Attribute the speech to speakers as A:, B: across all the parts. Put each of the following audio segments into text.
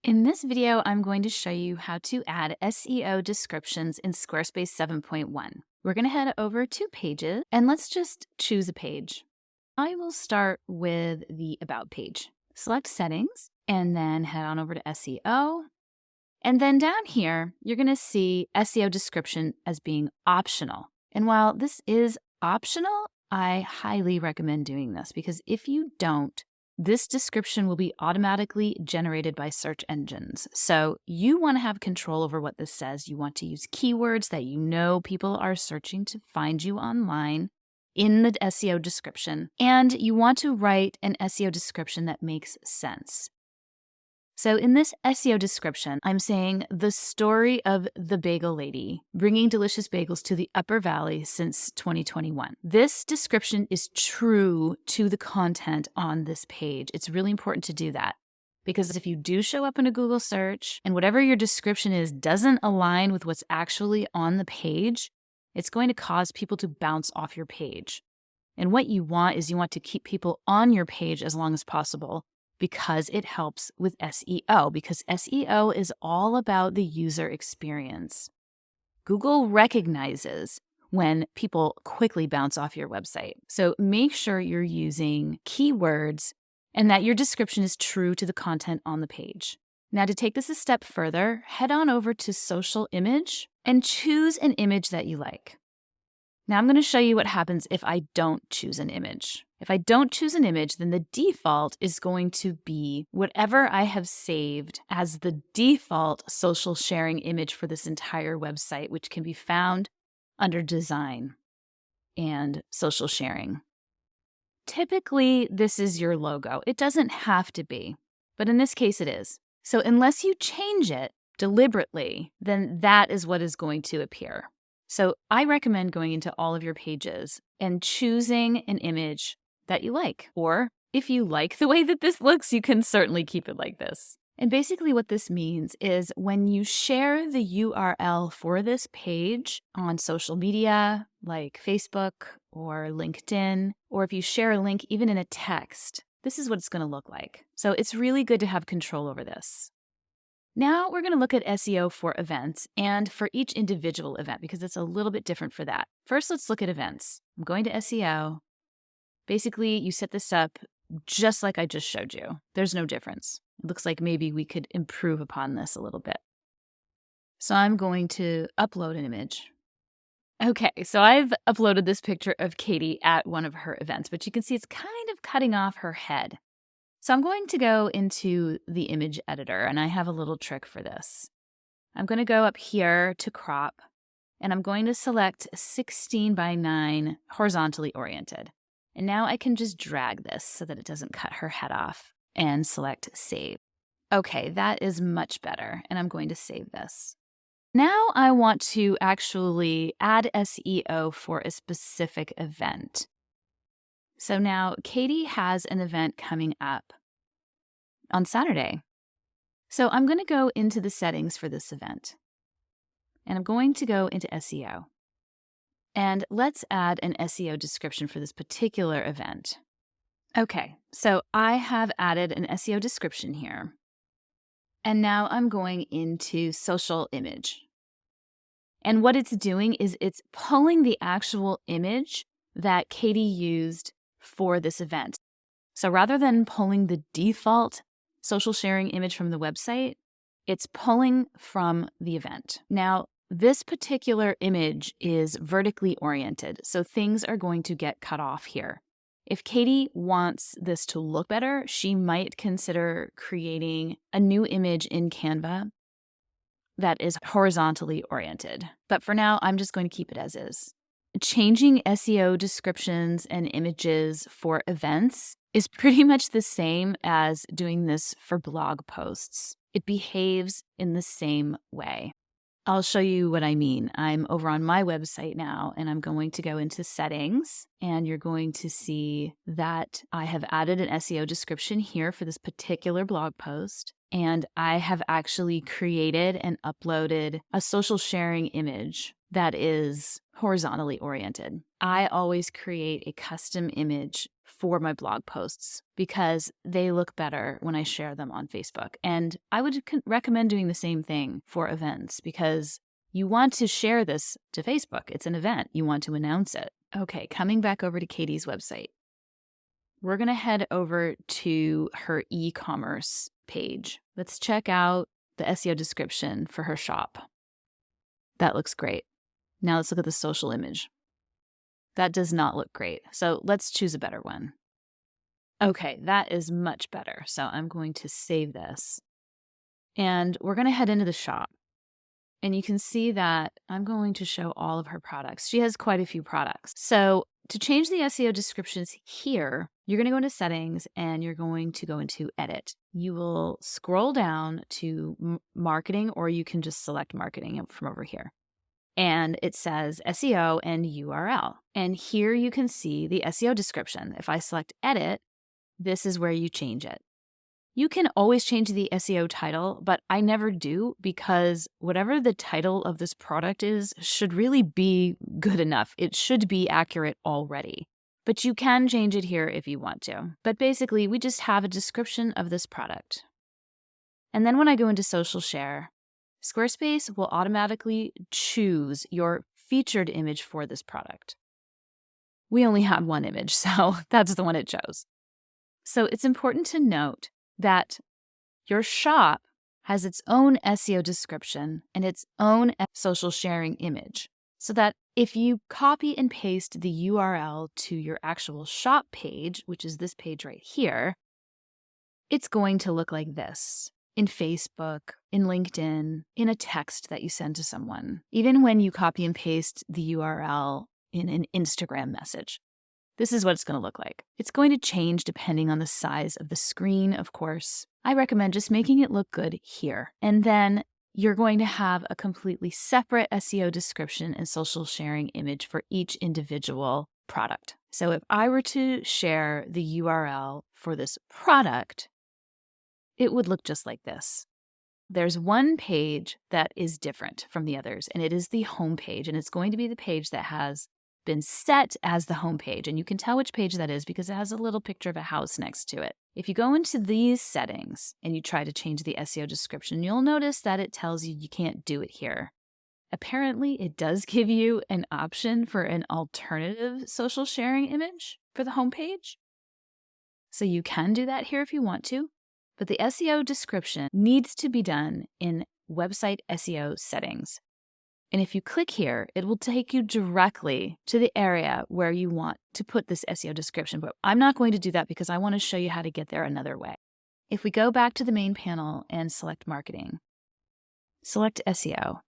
A: In this video, I'm going to show you how to add SEO descriptions in Squarespace 7.1. We're going to head over to Pages, and let's just choose a page. I will start with the About page. Select Settings, and then head on over to SEO. And then down here, you're going to see SEO description as being optional. And while this is optional, I highly recommend doing this because if you don't, this description will be automatically generated by search engines. So you want to have control over what this says. You want to use keywords that you know people are searching to find you online in the SEO description. And you want to write an SEO description that makes sense. So in this SEO description, I'm saying the story of the bagel lady, bringing delicious bagels to the Upper Valley since 2021. This description is true to the content on this page. It's really important to do that because if you do show up in a Google search and whatever your description is doesn't align with what's actually on the page, it's going to cause people to bounce off your page. And what you want is you want to keep people on your page as long as possible, because it helps with SEO, because SEO is all about the user experience. Google recognizes when people quickly bounce off your website. So make sure you're using keywords and that your description is true to the content on the page. Now, to take this a step further, head on over to Social Image and choose an image that you like. Now I'm going to show you what happens if I don't choose an image. If I don't choose an image, then the default is going to be whatever I have saved as the default social sharing image for this entire website, which can be found under Design and Social Sharing. Typically, this is your logo. It doesn't have to be, but in this case it is. So unless you change it deliberately, then that is what is going to appear. So I recommend going into all of your pages and choosing an image that you like. Or if you like the way that this looks, you can certainly keep it like this. And basically what this means is when you share the URL for this page on social media like Facebook or LinkedIn, or if you share a link even in a text, this is what it's going to look like. So it's really good to have control over this. Now we're going to look at SEO for events and for each individual event because it's a little bit different for that. First, let's look at events. I'm going to SEO. Basically, you set this up just like I just showed you. There's no difference. It looks like maybe we could improve upon this a little bit. So I'm going to upload an image. Okay, so I've uploaded this picture of Katie at one of her events, but you can see it's kind of cutting off her head. So I'm going to go into the image editor, and I have a little trick for this. I'm going to go up here to crop, and I'm going to select 16:9 horizontally oriented. And now I can just drag this so that it doesn't cut her head off and select Save. Okay, that is much better, and I'm going to save this. Now I want to actually add SEO for a specific event. So now Katie has an event coming up on Saturday. So I'm going to go into the settings for this event. And I'm going to go into SEO. And let's add an SEO description for this particular event. Okay, so I have added an SEO description here. And now I'm going into Social Image. And what it's doing is it's pulling the actual image that Katie used for this event. So rather than pulling the default social sharing image from the website, it's pulling from the event. Now, this particular image is vertically oriented, so things are going to get cut off here. If Katie wants this to look better, she might consider creating a new image in Canva that is horizontally oriented. But for now, I'm just going to keep it as is. Changing SEO descriptions and images for events is pretty much the same as doing this for blog posts. It behaves in the same way. I'll show you what I mean. I'm over on my website now, and I'm going to go into settings, and you're going to see that I have added an SEO description here for this particular blog post, and I have actually created and uploaded a social sharing image that is horizontally oriented. I always create a custom image for my blog posts because they look better when I share them on Facebook. And I would recommend doing the same thing for events because you want to share this to Facebook. It's an event. You want to announce it. Okay, coming back over to Katie's website. We're going to head over to her e-commerce page. Let's check out the SEO description for her shop. That looks great. Now let's look at the social image. That does not look great. So let's choose a better one. Okay, that is much better. So I'm going to save this. And we're going to head into the shop. And you can see that I'm going to show all of her products. She has quite a few products. So to change the SEO descriptions here, you're going to go into settings and you're going to go into edit. You will scroll down to marketing, or you can just select marketing from over here. And it says SEO and URL. And here you can see the SEO description. If I select edit, this is where you change it. You can always change the SEO title, but I never do because whatever the title of this product is should really be good enough. It should be accurate already. But you can change it here if you want to. But basically, we just have a description of this product. And then when I go into social share, Squarespace will automatically choose your featured image for this product. We only had one image, so that's the one it chose. So it's important to note that your shop has its own SEO description and its own social sharing image, so that if you copy and paste the URL to your actual shop page, which is this page right here, it's going to look like this in Facebook, in LinkedIn, in a text that you send to someone, even when you copy and paste the URL in an Instagram message. This is what it's going to look like. It's going to change depending on the size of the screen, of course. I recommend just making it look good here. And then you're going to have a completely separate SEO description and social sharing image for each individual product. So if I were to share the URL for this product, it would look just like this. There's one page that is different from the others, and it is the home page. And it's going to be the page that has been set as the home page. And you can tell which page that is because it has a little picture of a house next to it. If you go into these settings and you try to change the SEO description, you'll notice that it tells you can't do it here. Apparently, it does give you an option for an alternative social sharing image for the home page. So you can do that here if you want to, but the SEO description needs to be done in website SEO settings. And if you click here, it will take you directly to the area where you want to put this SEO description. But I'm not going to do that because I want to show you how to get there another way. If we go back to the main panel and select marketing, select SEO,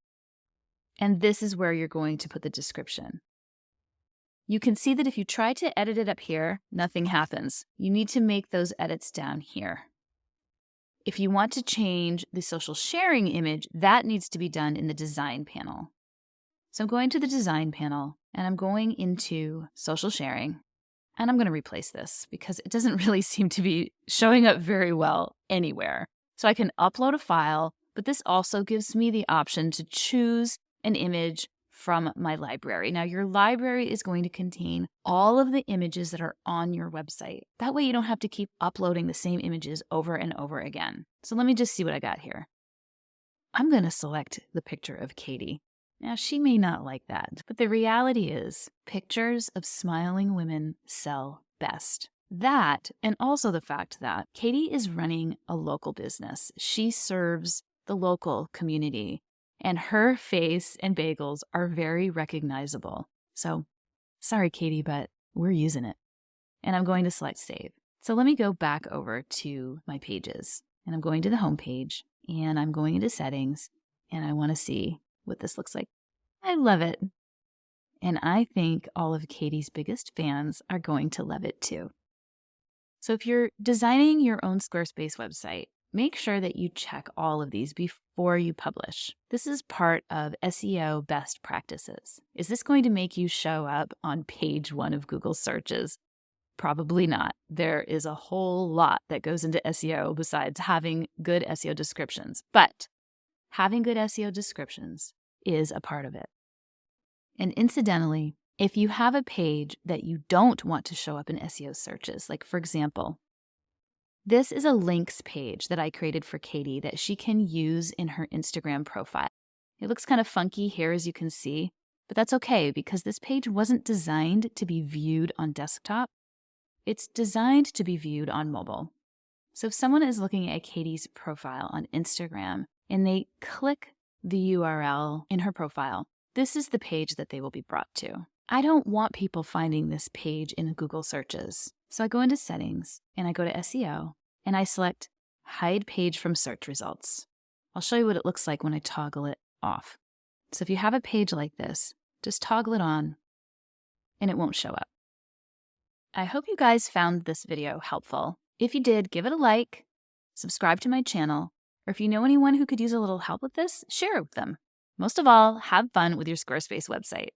A: and this is where you're going to put the description. You can see that if you try to edit it up here, nothing happens. You need to make those edits down here. If you want to change the social sharing image, that needs to be done in the design panel. So I'm going to the design panel and I'm going into social sharing, and I'm going to replace this because it doesn't really seem to be showing up very well anywhere. So I can upload a file, but this also gives me the option to choose an image from my library. Now, your library is going to contain all of the images that are on your website. That way you don't have to keep uploading the same images over and over again. So let me just see what I got here. I'm going to select the picture of Katie. Now, she may not like that, but the reality is pictures of smiling women sell best. That, and also the fact that Katie is running a local business. She serves the local community, and her face and bagels are very recognizable. So, sorry, Katie, but we're using it. And I'm going to select save. So let me go back over to my pages, and I'm going to the home page, and I'm going into settings, and I want to see what this looks like. I love it. And I think all of Katie's biggest fans are going to love it too. So if you're designing your own Squarespace website, make sure that you check all of these before you publish. This is part of SEO best practices. Is this going to make you show up on page 1 of Google searches? Probably not. There is a whole lot that goes into SEO besides having good SEO descriptions. But having good SEO descriptions is a part of it. And incidentally, If you have a page that you don't want to show up in SEO searches, like for example, this is a links page that I created for Katie that she can use in her Instagram profile. It looks kind of funky here, as you can see, but that's okay because this page wasn't designed to be viewed on desktop. It's designed to be viewed on mobile. So if someone is looking at Katie's profile on Instagram and they click the URL in her profile, this is the page that they will be brought to. I don't want people finding this page in Google searches. So I go into settings and I go to SEO and I select hide page from search results. I'll show you what it looks like when I toggle it off. So if you have a page like this, just toggle it on and it won't show up. I hope you guys found this video helpful. If you did, give it a like, subscribe to my channel, or if you know anyone who could use a little help with this, share it with them. Most of all, have fun with your Squarespace website.